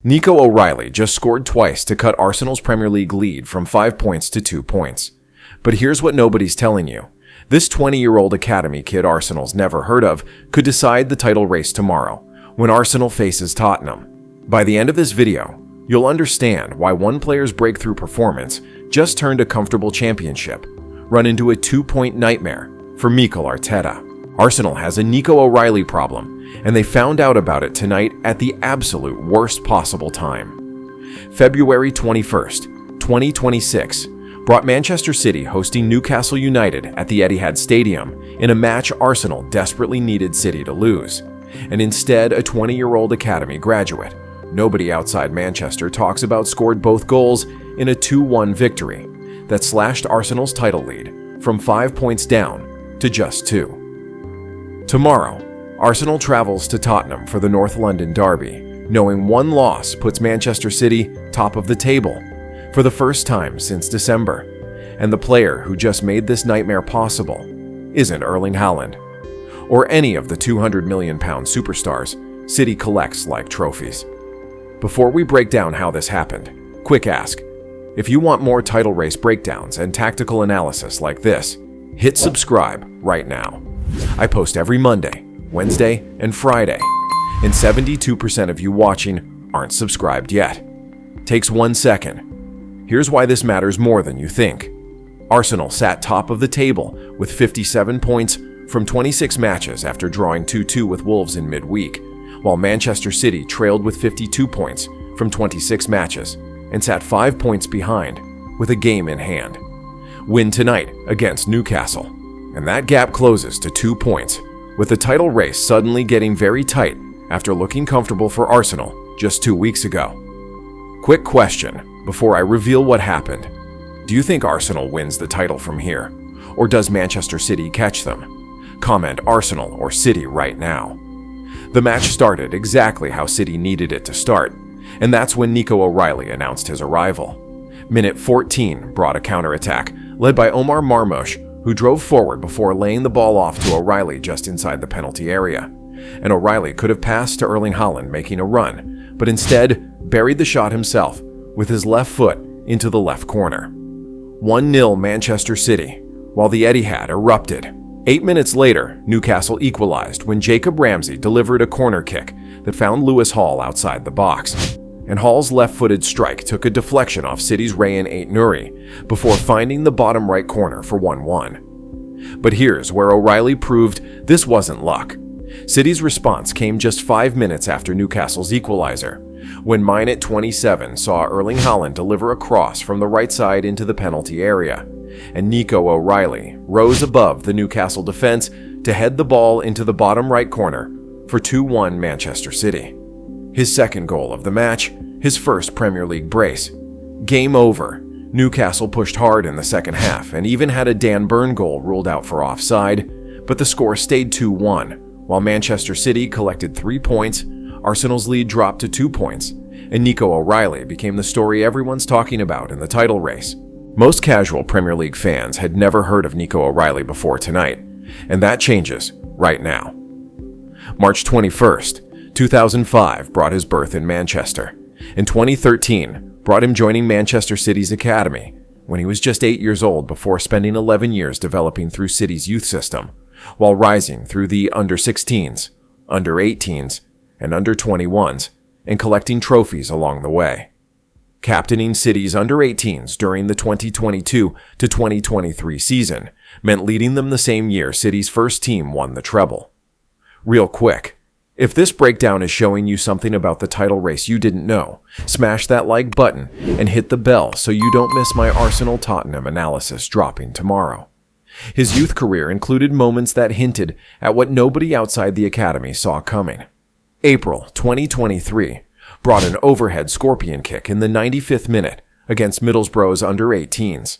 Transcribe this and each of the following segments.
Nico O'Reilly just scored twice to cut Arsenal's Premier League lead from 5 points to 2 points. But here's what nobody's telling you. This 20-year-old academy kid Arsenal's never heard of could decide the title race tomorrow when Arsenal faces Tottenham. By the end of this video, you'll understand why one player's breakthrough performance just turned a comfortable championship run into a 2-point nightmare for Mikel Arteta. Arsenal has a Nico O'Reilly problem, and they found out about it tonight at the absolute worst possible time. February 21st, 2026, brought Manchester City hosting Newcastle United at the Etihad Stadium in a match Arsenal desperately needed City to lose. And instead, a 20-year-old academy graduate, nobody outside Manchester talks about, scored both goals in a 2-1 victory that slashed Arsenal's title lead from 5 points down to just 2. Tomorrow, Arsenal travels to Tottenham for the North London derby, knowing one loss puts Manchester City top of the table for the first time since December. And the player who just made this nightmare possible isn't Erling Haaland, or any of the £200 million superstars City collects like trophies. Before we break down how this happened, quick ask. If you want more title race breakdowns and tactical analysis like this, hit subscribe right now. I post every Monday, Wednesday, and Friday, and 72% of you watching aren't subscribed yet. Takes 1 second. Here's why this matters more than you think. Arsenal sat top of the table with 57 points from 26 matches after drawing 2-2 with Wolves in midweek, while Manchester City trailed with 52 points from 26 matches and sat 5 points behind with a game in hand. Win tonight against Newcastle, and that gap closes to 2 points, with the title race suddenly getting very tight after looking comfortable for Arsenal just 2 weeks ago. Quick question before I reveal what happened. Do you think Arsenal wins the title from here, or does Manchester City catch them? Comment Arsenal or City right now. The match started exactly how City needed it to start, and that's when Nico O'Reilly announced his arrival. Minute 14 brought a counterattack led by Omar Marmoush, who drove forward before laying the ball off to O'Reilly just inside the penalty area. And O'Reilly could have passed to Erling Haaland making a run, but instead buried the shot himself with his left foot into the left corner. 1-0 Manchester City, while the Etihad erupted. 8 minutes later, Newcastle equalized when Jacob Ramsey delivered a corner kick that found Lewis Hall outside the box. And Hall's left-footed strike took a deflection off City's Rayan Ait-Nouri before finding the bottom right corner for 1-1. But here's where O'Reilly proved this wasn't luck. City's response came just 5 minutes after Newcastle's equalizer, when minute 27 saw Erling Haaland deliver a cross from the right side into the penalty area, and Nico O'Reilly rose above the Newcastle defense to head the ball into the bottom right corner for 2-1 Manchester City. His second goal of the match, his first Premier League brace. Game over. Newcastle pushed hard in the second half and even had a Dan Burn goal ruled out for offside, but the score stayed 2-1. While Manchester City collected 3 points, Arsenal's lead dropped to 2 points, and Nico O'Reilly became the story everyone's talking about in the title race. Most casual Premier League fans had never heard of Nico O'Reilly before tonight, and that changes right now. March 21st, 2005 brought his birth in Manchester, and 2013 brought him joining Manchester City's academy when he was just 8 years old before spending 11 years developing through City's youth system, while rising through the under-16s, under-18s, and under-21s, and collecting trophies along the way. Captaining City's under-18s during the 2022 to 2023 season meant leading them the same year City's first team won the treble. Real quick, if this breakdown is showing you something about the title race you didn't know, smash that like button and hit the bell so you don't miss my Arsenal-Tottenham analysis dropping tomorrow. His youth career included moments that hinted at what nobody outside the academy saw coming. April 2023 brought an overhead scorpion kick in the 95th minute against Middlesbrough's under-18s.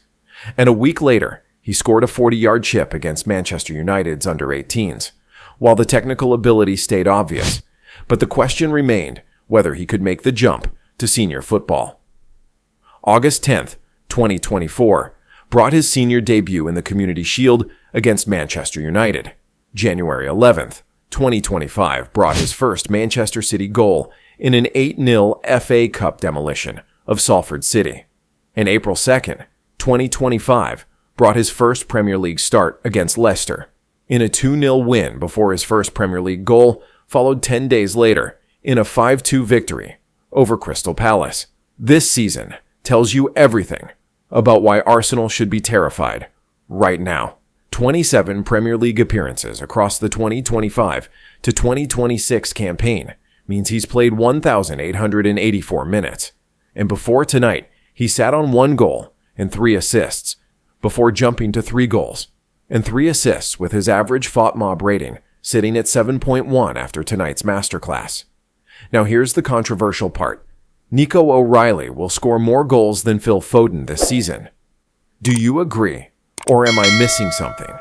And a week later, he scored a 40-yard chip against Manchester United's under-18s. While the technical ability stayed obvious, but the question remained whether he could make the jump to senior football. August 10th, 2024, brought his senior debut in the Community Shield against Manchester United. January 11th, 2025 brought his first Manchester City goal in an 8-0 FA Cup demolition of Salford City. And April 2nd, 2025, brought his first Premier League start against Leicester, in a 2-0 win before his first Premier League goal followed 10 days later in a 5-2 victory over Crystal Palace. This season tells you everything about why Arsenal should be terrified right now. 27 Premier League appearances across the 2025 to 2026 campaign means he's played 1,884 minutes. And before tonight, he sat on 1 goal and 3 assists, before jumping to 3 goals and 3 assists with his average FOTMOB rating sitting at 7.1 after tonight's masterclass. Now here's the controversial part. Nico O'Reilly will score more goals than Phil Foden this season. Do you agree, or am I missing something?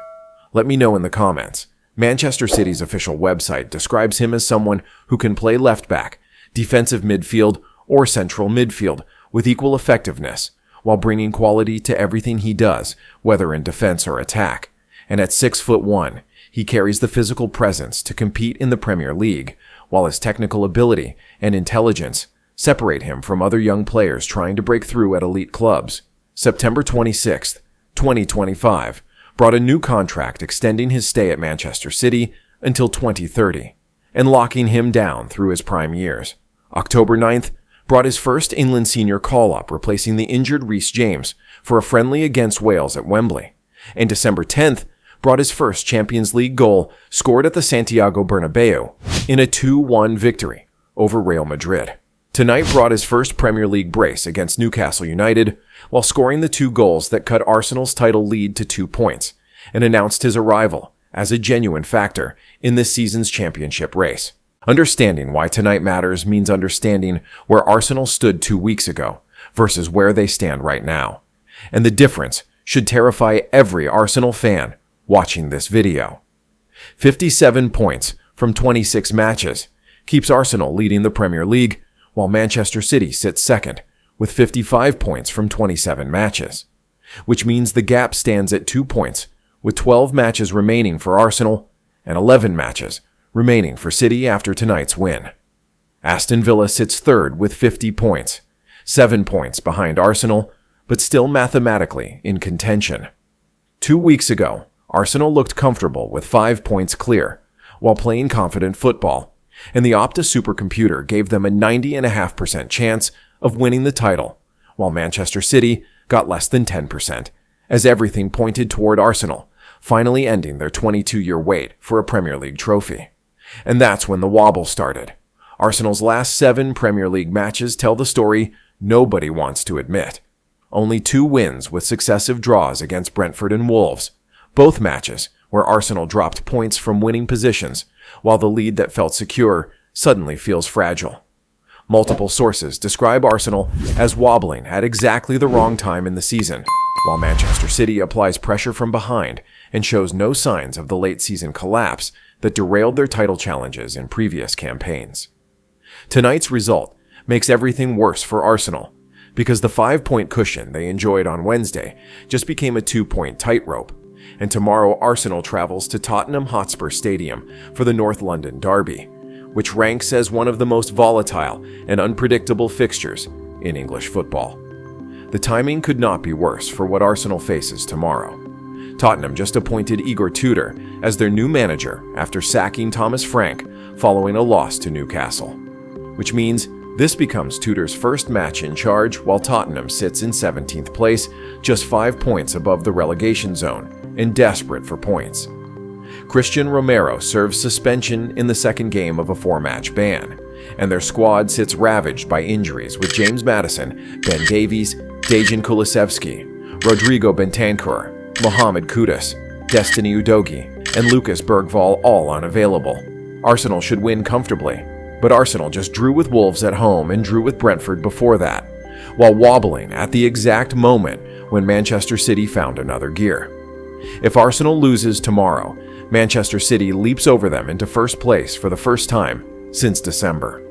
Let me know in the comments. Manchester City's official website describes him as someone who can play left back, defensive midfield, or central midfield with equal effectiveness, while bringing quality to everything he does, whether in defense or attack. And at 6'1", he carries the physical presence to compete in the Premier League, while his technical ability and intelligence separate him from other young players trying to break through at elite clubs. September 26, 2025, brought a new contract extending his stay at Manchester City until 2030, and locking him down through his prime years. October 9th brought his first England senior call-up, replacing the injured Reece James for a friendly against Wales at Wembley. And December 10th brought his first Champions League goal, scored at the Santiago Bernabeu in a 2-1 victory over Real Madrid. Tonight brought his first Premier League brace against Newcastle United, while scoring the 2 goals that cut Arsenal's title lead to 2 points, and announced his arrival as a genuine factor in this season's championship race. Understanding why tonight matters means understanding where Arsenal stood 2 weeks ago versus where they stand right now. And the difference should terrify every Arsenal fan watching this video. 57 points from 26 matches keeps Arsenal leading the Premier League, while Manchester City sits second with 55 points from 27 matches, which means the gap stands at 2 points with 12 matches remaining for Arsenal and 11 matches remaining for City after tonight's win. Aston Villa sits third with 50 points, 7 points behind Arsenal, but still mathematically in contention. 2 weeks ago, Arsenal looked comfortable with 5 points clear while playing confident football, and the Opta supercomputer gave them a 90.5% chance of winning the title, while Manchester City got less than 10%, as everything pointed toward Arsenal finally ending their 22-year wait for a Premier League trophy. And that's when the wobble started. Arsenal's last 7 Premier League matches tell the story nobody wants to admit. Only 2 wins with successive draws against Brentford and Wolves, both matches where Arsenal dropped points from winning positions, while the lead that felt secure suddenly feels fragile. Multiple sources describe Arsenal as wobbling at exactly the wrong time in the season, while Manchester City applies pressure from behind and shows no signs of the late-season collapse that derailed their title challenges in previous campaigns. Tonight's result makes everything worse for Arsenal, because the 5-point cushion they enjoyed on Wednesday just became a 2-point tightrope, and tomorrow Arsenal travels to Tottenham Hotspur Stadium for the North London Derby, which ranks as one of the most volatile and unpredictable fixtures in English football. The timing could not be worse for what Arsenal faces tomorrow. Tottenham just appointed Igor Tudor as their new manager after sacking Thomas Frank following a loss to Newcastle, which means this becomes Tudor's first match in charge while Tottenham sits in 17th place, just 5 points above the relegation zone and desperate for points. Christian Romero serves suspension in the second game of a 4-match ban, and their squad sits ravaged by injuries with James Maddison, Ben Davies, Dejan Kulusevski, Rodrigo Bentancur, Mohamed Kudus, Destiny Udogie, and Lucas Bergvall all unavailable. Arsenal should win comfortably, but Arsenal just drew with Wolves at home and drew with Brentford before that, while wobbling at the exact moment when Manchester City found another gear. If Arsenal loses tomorrow, Manchester City leaps over them into first place for the first time since December.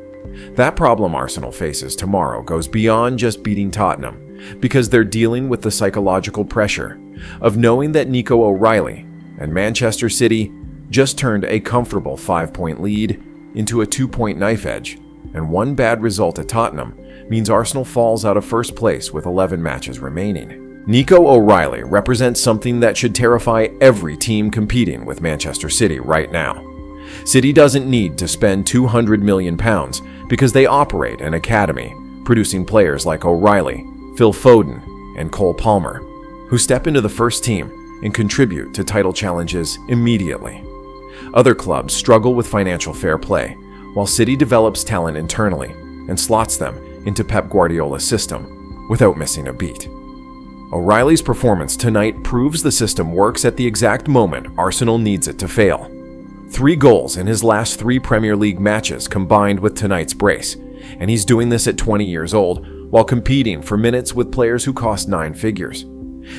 That problem Arsenal faces tomorrow goes beyond just beating Tottenham, because they're dealing with the psychological pressure of knowing that Nico O'Reilly and Manchester City just turned a comfortable 5-point lead into a 2-point knife edge and one bad result at Tottenham means Arsenal falls out of first place with 11 matches remaining. Nico O'Reilly represents something that should terrify every team competing with Manchester City right now. City doesn't need to spend £200 million because they operate an academy, producing players like O'Reilly, Phil Foden, and Cole Palmer, who step into the first team and contribute to title challenges immediately. Other clubs struggle with financial fair play, while City develops talent internally and slots them into Pep Guardiola's system without missing a beat. O'Reilly's performance tonight proves the system works at the exact moment Arsenal needs it to fail. 3 goals in his last 3 Premier League matches combined with tonight's brace, and he's doing this at 20 years old while competing for minutes with players who cost 9 figures.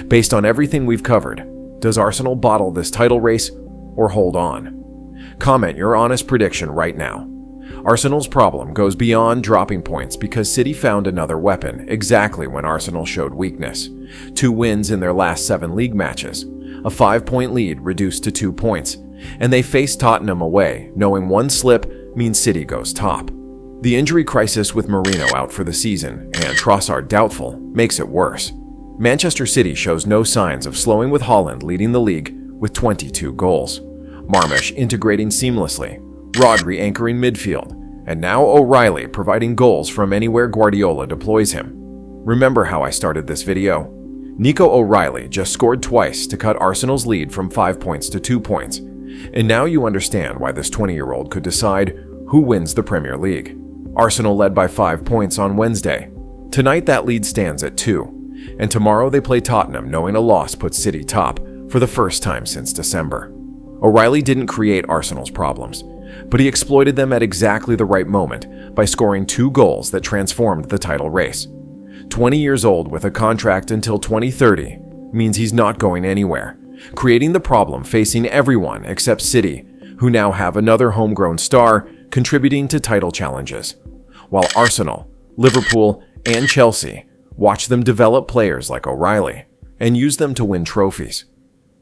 Based on everything we've covered, does Arsenal bottle this title race or hold on? Comment your honest prediction right now. Arsenal's problem goes beyond dropping points because City found another weapon exactly when Arsenal showed weakness. 2 wins in their last 7 league matches, a 5-point lead reduced to 2 points, and they face Tottenham away, knowing one slip means City goes top. The injury crisis with Marino out for the season and Trossard doubtful makes it worse. Manchester City shows no signs of slowing with Haaland leading the league with 22 goals, Marmish integrating seamlessly, Rodri anchoring midfield, and now O'Reilly providing goals from anywhere Guardiola deploys him. Remember how I started this video? Nico O'Reilly just scored twice to cut Arsenal's lead from 5 points to 2 points, and now you understand why this 20-year-old could decide who wins the Premier League. Arsenal led by 5 points on Wednesday. Tonight that lead stands at 2, and tomorrow they play Tottenham, knowing a loss puts City top for the first time since December. O'Reilly didn't create Arsenal's problems, but he exploited them at exactly the right moment by scoring 2 goals that transformed the title race. 20 years old with a contract until 2030 means he's not going anywhere, creating the problem facing everyone except City, who now have another homegrown star contributing to title challenges, while Arsenal, Liverpool, and Chelsea watch them develop players like O'Reilly and use them to win trophies.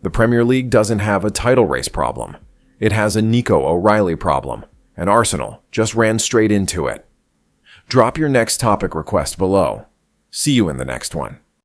The Premier League doesn't have a title race problem. It has a Nico O'Reilly problem, and Arsenal just ran straight into it. Drop your next topic request below. See you in the next one.